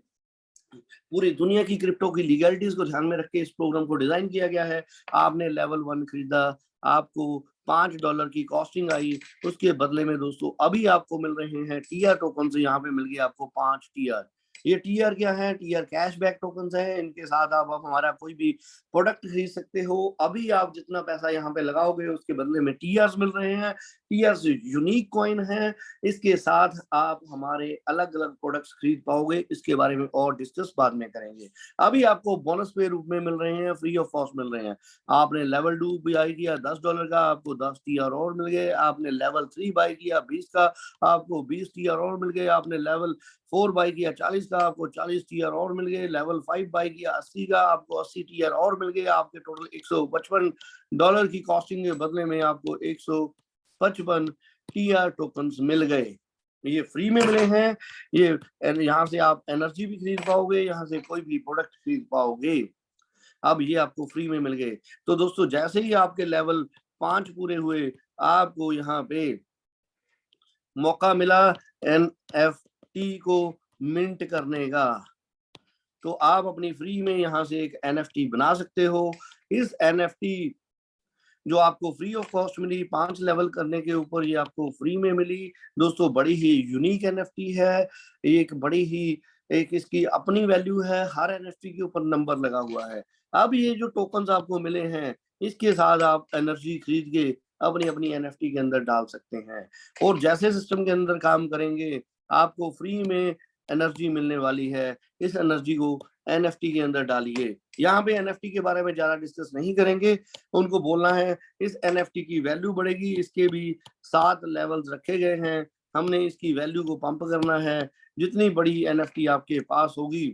पूरी दुनिया की क्रिप्टो की लीगलिटीज को ध्यान में रख के इस प्रोग्राम को डिजाइन किया गया है। आपने लेवल 1 खरीदा, आपको $5 की कॉस्टिंग आई, उसके बदले में दोस्तों अभी आपको मिल रहे हैं TR टोकन। यहाँ पे मिल गया आपको 5 TR। ये TR क्या है, TR कैशबैक टोकन है। इनके साथ आप हमारा कोई भी प्रोडक्ट खरीद सकते हो। अभी आप जितना पैसा यहाँ पे लगाओगे उसके बदले में TRs मिल रहे हैं। TRs यूनिक कॉइन है, इसके साथ आप हमारे अलग अलग प्रोडक्ट्स खरीद पाओगे। इसके बारे में और डिस्कस बाद में करेंगे। अभी आपको बोनस पे रूप में मिल रहे हैं, फ्री ऑफ कॉस्ट मिल रहे हैं। आपने लेवल 2 बाई किया $10 का, आपको 10 TR और मिल गए। आपने लेवल 3 बाई किया 20 का, आपको 20 TR और मिल गए। आपने लेवल 4 बाई किया 40 का, आपको 40 TR और मिल गए। लेवल 5 बाई किया 80 का, आपको 80 TR और मिल गए। आपके टोटल $155 की कॉस्टिंग के बदले में आपको 155 TR टोकन्स मिल गए। ये फ्री में मिले हैं। ये यहाँ से आप एनर्जी भी खरीद पाओगे, यहाँ से कोई भी प्रोडक्ट खरीद पाओगे। अब ये आपको फ्री में मिल गए। तो दोस्तों जैसे ही आपके लेवल 5 पूरे हुए, आपको यहाँ पे मौका मिला NFT को मिंट करने का। तो आप अपनी फ्री में यहाँ से एक NFT बना सकते हो। इस NFT जो आपको फ्री ऑफ कॉस्ट मिली 5 लेवल करने के ऊपर, ये आपको फ्री में मिली दोस्तों। बड़ी ही यूनिक NFT है, एक बड़ी ही एक इसकी अपनी वैल्यू है। हर NFT के ऊपर नंबर लगा हुआ है। अब ये जो टोकन्स आपको मिले हैं, इसके साथ आप एनर्जी खरीद के अपनी अपनी NFT के अंदर डाल सकते हैं। और जैसे सिस्टम के अंदर काम करेंगे, आपको फ्री में एनर्जी मिलने वाली है। इस एनर्जी को NFT के अंदर डालिए। यहाँ पे NFT के बारे में ज्यादा डिस्कस नहीं करेंगे, उनको बोलना है इस NFT की वैल्यू बढ़ेगी। इसके भी 7 लेवल्स रखे गए हैं, हमने इसकी वैल्यू को पंप करना है। जितनी बड़ी NFT आपके पास होगी,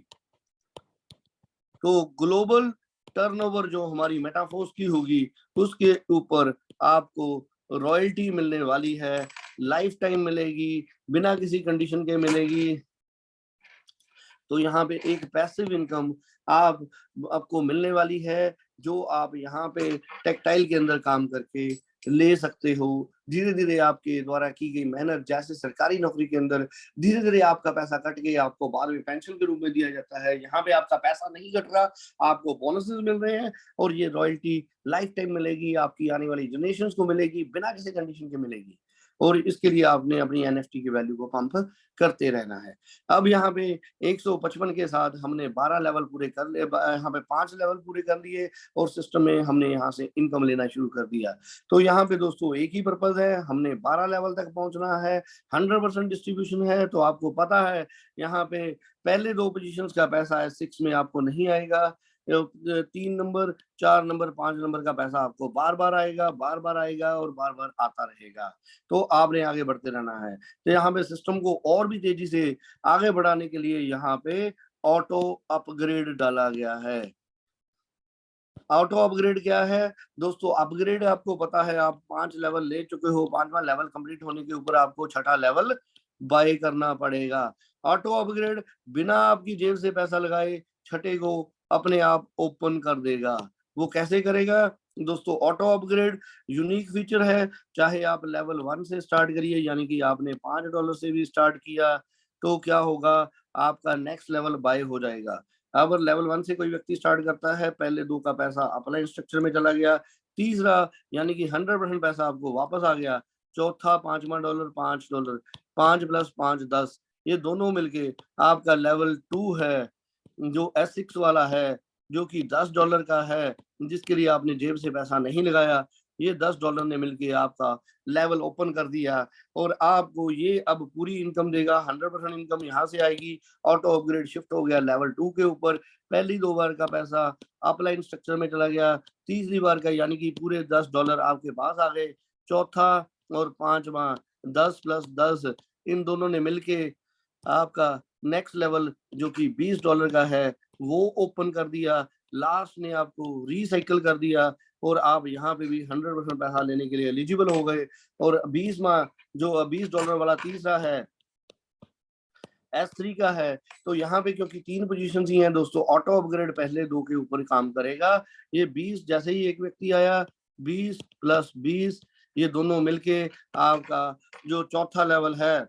तो ग्लोबल टर्नओवर जो हमारी मेटाफोर्स की होगी, उसके ऊपर आपको रॉयल्टी मिलने वाली है। लाइफ टाइम मिलेगी, बिना किसी कंडीशन के मिलेगी। तो यहाँ पे एक पैसिव इनकम आपको मिलने वाली है, जो आप यहाँ पे टेक्सटाइल के अंदर काम करके ले सकते हो। धीरे धीरे आपके द्वारा की गई मेहनत, जैसे सरकारी नौकरी के अंदर धीरे धीरे आपका पैसा कट के आपको बाद में पेंशन के रूप में दिया जाता है, यहाँ पे आपका पैसा नहीं कट रहा, आपको बोनसेस मिल रहे हैं। और ये रॉयल्टी लाइफ टाइम मिलेगी, आपकी आने वाली जनरेशन को मिलेगी, बिना किसी कंडीशन के मिलेगी। और इसके लिए आपने अपनी NFT की वैल्यू को पंप करते रहना है। अब यहाँ पे 155 के साथ हमने 12 लेवल पूरे कर लिए, यहाँ पे 5 लेवल पूरे कर लिए और सिस्टम में हमने यहाँ से इनकम लेना शुरू कर दिया। तो यहाँ पे दोस्तों एक ही पर्पज है, हमने 12 लेवल तक पहुंचना है। 100% डिस्ट्रीब्यूशन है। तो आपको पता है यहाँ पे पहले 2 पोजीशंस का पैसा है 6 में आपको नहीं आएगा। 3 नंबर, 4 नंबर, 5 नंबर का पैसा आपको बार बार आएगा और बार बार आता रहेगा। तो आपने आगे बढ़ते रहना है। तो यहाँ पे सिस्टम को और भी तेजी से आगे बढ़ाने के लिए यहाँ पे ऑटो अपग्रेड डाला गया है। ऑटो अपग्रेड क्या है दोस्तों? अपग्रेड आपको पता है, आप 5 लेवल ले चुके हो, 5वां लेवल कंप्लीट होने के ऊपर आपको 6ठा लेवल बाय करना पड़ेगा। ऑटो अपग्रेड बिना आपकी जेब से पैसा लगाए 6ठे को अपने आप ओपन कर देगा। वो कैसे करेगा दोस्तों? ऑटो अपग्रेड यूनिक फीचर है। चाहे आप लेवल 1 से स्टार्ट करिए, यानी कि आपने $5 से भी स्टार्ट किया, तो क्या होगा, आपका नेक्स्ट लेवल बाय हो जाएगा। अब लेवल 1 से कोई व्यक्ति स्टार्ट करता है, पहले 2 का पैसा अपना स्ट्रक्चर में चला गया, तीसरा यानी कि 100% पैसा आपको वापस आ गया, चौथा 5वां डॉलर $5, 5 + 5 10, ये दोनों मिलके आपका लेवल 2 है, जो S6 वाला है, जो कि $10 का है, जिसके लिए आपने जेब से पैसा नहीं लगाया। ये $10 ने मिलके आपका लेवल ओपन कर दिया और आपको ये अब पूरी इनकम देगा। 100% इनकम यहाँ से आएगी। ऑटो अपग्रेड शिफ्ट हो गया लेवल 2 के ऊपर। पहली 2 बार का पैसा अपलाइन स्ट्रक्चर में चला गया, तीसरी बार का यानी कि पूरे $10 आपके पास आ गए। चौथा और पांचवा 10 प्लस 10 इन दोनों ने मिलके आपका नेक्स्ट लेवल जो कि $20 का है वो ओपन कर दिया। लास्ट ने आपको रिसाइकिल कर दिया और आप यहाँ पे भी 100% पैसा लेने के लिए एलिजिबल हो गए। और 20वां जो $20 वाला तीसरा है S3 का है, तो यहाँ पे क्योंकि 3 पोजीशन ही हैं दोस्तों, ऑटो अपग्रेड पहले 2 के ऊपर काम करेगा। ये 20 जैसे ही एक व्यक्ति आया 20 प्लस 20 ये दोनों मिलके आपका जो चौथा लेवल है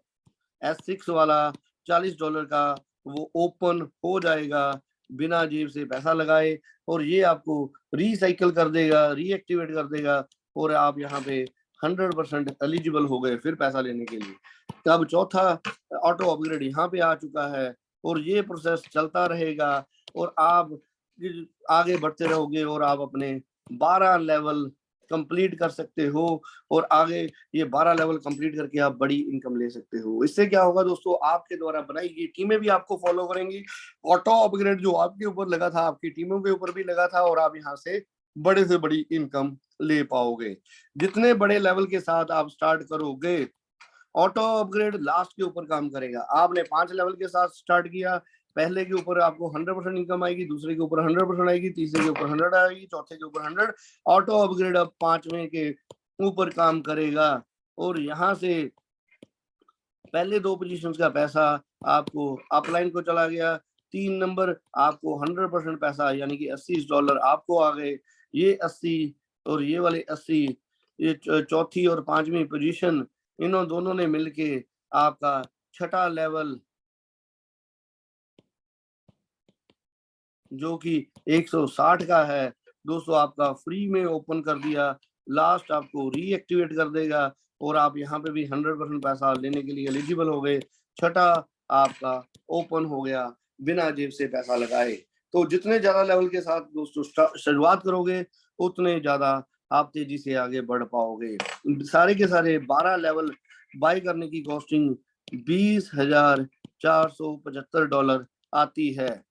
S6 वाला $40 का वो ओपन हो जाएगा बिना जेब से पैसा लगाए और ये आपको रिसाइकिल कर देगा, रीएक्टिवेट कर देगा और आप यहाँ पे 100% एलिजिबल हो गए फिर पैसा लेने के लिए। तब चौथा ऑटो अपग्रेड यहाँ पे आ चुका है और ये प्रोसेस चलता रहेगा और आप आगे बढ़ते रहोगे और आप अपने 12 लेवल कंप्लीट कर सकते हो और आगे ये 12 लेवल कंप्लीट करके आप बड़ी इनकम ले सकते हो। इससे क्या होगा दोस्तों, आपके द्वारा बनाई गई टीमें भी आपको फॉलो करेंगी। ऑटो अपग्रेड जो आपके ऊपर लगा था आपकी टीमों के ऊपर भी लगा था और आप यहाँ से बड़े से बड़ी इनकम ले पाओगे। जितने बड़े लेवल के साथ आप स्टार्ट करोगे ऑटो अपग्रेड लास्ट के ऊपर काम करेगा। आपने 5 लेवल के साथ स्टार्ट किया, पहले के ऊपर आपको 100% इनकम आएगी, दूसरे के ऊपर 100% आएगी, तीसरे के ऊपर 100 आएगी, चौथे के ऊपर 100। ऑटो अपग्रेड अब 5वें के ऊपर काम करेगा और यहाँ से पहले 2 पोजीशंस का पैसा आपको अपलाइन को चला गया। 3 नंबर आपको 100% पैसा यानी कि $80 आपको आ गए। ये 80 और ये वाले 80 ये चौथी और 5वीं पोजीशन इन्हों दोनों ने मिलके आपका छठा लेवल जो कि 160 का है दोस्तों आपका फ्री में ओपन कर दिया। लास्ट आपको रीएक्टिवेट कर देगा और आप यहाँ पे भी 100% पैसा लेने के लिए एलिजिबल हो गए। छठा आपका ओपन हो गया बिना जेब से पैसा लगाए। तो जितने ज्यादा लेवल के साथ दोस्तों शुरुआत करोगे उतने ज्यादा आप तेजी से आगे बढ़ पाओगे। सारे के सारे 12 लेवल बाय करने की कॉस्टिंग $20,475 आती है।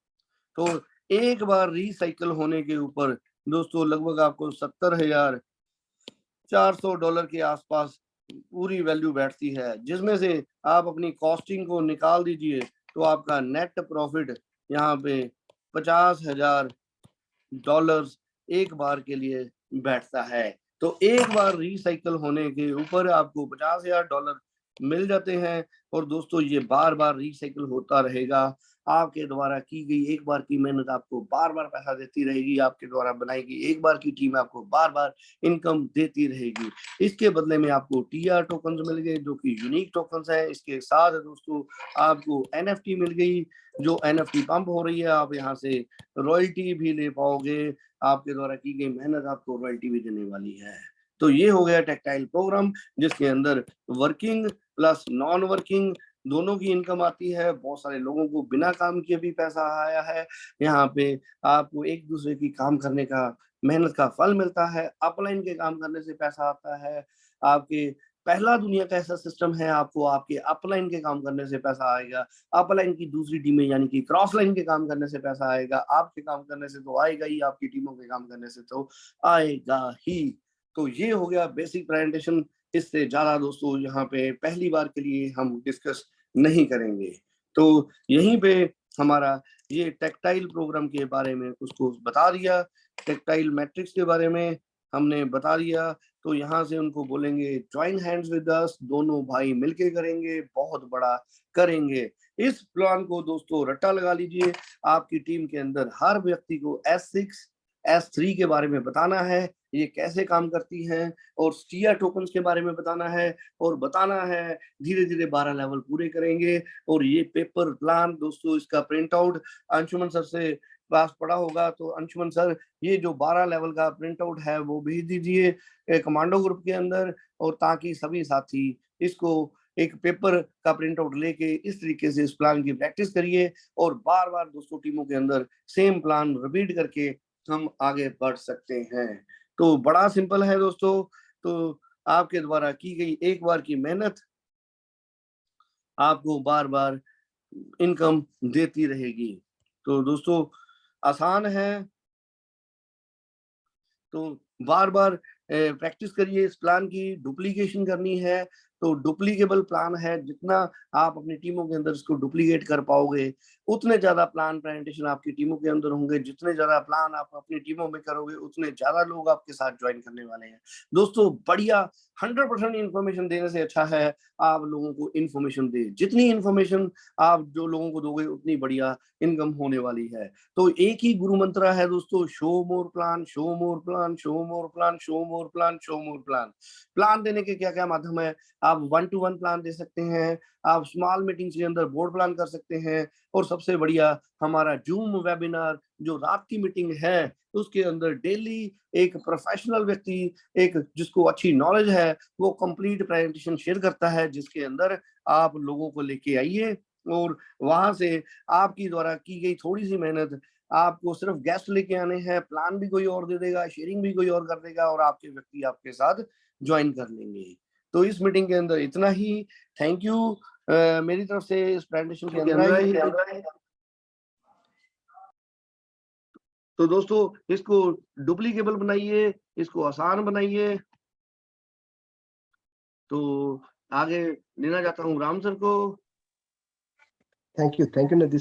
तो एक बार रिसाइकल होने के ऊपर दोस्तों लगभग आपको $70,400 के आसपास पूरी वैल्यू बैठती है, जिसमें से आप अपनी कॉस्टिंग को निकाल दीजिए तो आपका नेट प्रॉफिट यहाँ पे $50,000 एक बार के लिए बैठता है। तो एक बार रिसाइकल होने के ऊपर आपको $50,000 मिल जाते हैं और दोस्तों ये बार बार रिसाइकल होता रहेगा। आपके द्वारा की गई एक बार की मेहनत आपको बार बार पैसा देती रहेगी। आपके द्वारा बनाई गई एक बार की टीम आपको बार बार इनकम देती रहेगी। इसके बदले में आपको टीआर टोकन्स मिल गए जो कि यूनिक टोकन्स हैं। इसके साथ दोस्तों आपको एनएफटी मिल गई जो एनएफटी पंप हो रही है। आप यहाँ से रॉयल्टी भी ले पाओगे। आपके द्वारा की गई मेहनत आपको रॉयल्टी भी देने वाली है। तो ये हो गया टेक्टाइल प्रोग्राम जिसके अंदर वर्किंग प्लस नॉन वर्किंग दोनों की इनकम आती है। बहुत सारे लोगों को बिना काम किए भी पैसा आया है। यहाँ पे आपको एक दूसरे की काम करने का मेहनत का फल मिलता है। अपलाइन के काम करने से पैसा आता है। आपके पहला दुनिया का ऐसा सिस्टम है आपको आपके अपलाइन के काम करने से पैसा आएगा। अपलाइन की दूसरी टीमें यानी कि क्रॉस लाइन के काम करने से पैसा आएगा। आपके काम करने से तो आएगा ही, आपकी टीमों के काम करने से तो आएगा ही। तो ये हो गया बेसिक प्रेजेंटेशन। इससे ज्यादा दोस्तों यहाँ पे पहली बार के लिए हम डिस्कस नहीं करेंगे। तो यहीं पे हमारा ये टेक्टाइल प्रोग्राम के बारे में उसको बता दिया। टेक्टाइल मैट्रिक्स के बारे में हमने बता दिया। तो यहाँ से उनको बोलेंगे ज्वाइन हैंड्स विद अस, दोनों भाई मिलके करेंगे, बहुत बड़ा करेंगे। इस प्लान को दोस्तों रट्टा लगा लीजिए। आपकी टीम के अंदर हर व्यक्ति को S6 S3 के बारे में बताना है, ये कैसे काम करती हैं, और स्टीयर टोकन्स के बारे में बताना है और बताना है। धीरे धीरे 12 लेवल पूरे करेंगे और ये पेपर प्लान दोस्तों इसका प्रिंट आउट अंशुमन सर से पास पड़ा होगा। तो अंशुमन सर ये जो 12 लेवल का प्रिंट आउट है वो भेज दीजिए कमांडो ग्रुप के अंदर, और ताकि सभी साथी इसको एक पेपर का प्रिंट आउट लेके इस तरीके से इस प्लान की प्रैक्टिस करिए और बार बार दोस्तों टीमों के अंदर सेम प्लान रिपीट करके हम आगे बढ़ सकते हैं। तो बड़ा सिंपल है दोस्तों। तो आपके द्वारा की गई एक बार की मेहनत आपको बार बार इनकम देती रहेगी। तो दोस्तों आसान है, तो बार बार प्रैक्टिस करिए इस प्लान की। डुप्लीकेशन करनी है तो डुप्लीकेबल प्लान है, जितना आप अपनी टीमों के अंदर इसको डुप्लीकेट कर पाओगे उतने ज्यादा प्लान प्रेजेंटेशन आपकी टीमों के अंदर होंगे। जितने ज्यादा प्लान आप अपनी टीमों में करोगे उतने ज्यादा लोग आपके साथ ज्वाइन करने वाले हैं। दोस्तों बढ़िया 100% इन्फॉर्मेशन देने से अच्छा है आप लोगों को इन्फॉर्मेशन दे। जितनी इन्फॉर्मेशन आप जो लोगों को दोगे उतनी बढ़िया इनकम होने वाली है। तो एक ही गुरु मंत्र है दोस्तों, शो मोर प्लान, शो मोर प्लान, शो मोर प्लान, शो मोर प्लान, शो मोर प्लान। प्लान देने के क्या क्या माध्यम है? आप 1-to-1 प्लान दे सकते हैं, आप स्मॉल मीटिंग्स के अंदर बोर्ड प्लान कर सकते हैं, और सबसे बढ़िया हमारा जूम वेबिनार जो रात की मीटिंग है उसके अंदर डेली एक प्रोफेशनल व्यक्ति, एक जिसको अच्छी नॉलेज है, वो कंप्लीट प्रेजेंटेशन शेयर करता है, जिसके अंदर आप लोगों को लेके आइए और वहां से आपकी द्वारा की गई थोड़ी सी मेहनत, आपको सिर्फ गेस्ट लेके आने हैं, प्लान भी कोई और दे देगा, शेयरिंग भी कोई और कर देगा, और आपके व्यक्ति आपके साथ ज्वाइन कर लेंगे। तो इस मीटिंग के अंदर इतना ही। Thank you. मेरी तरफ से इस प्रेजेंटेशन के अंदर ही। तो दोस्तों इसको डुप्लीकेबल बनाइए, इसको आसान बनाइए। तो आगे लेना चाहता हूँ राम सर को। Thank you नदीश।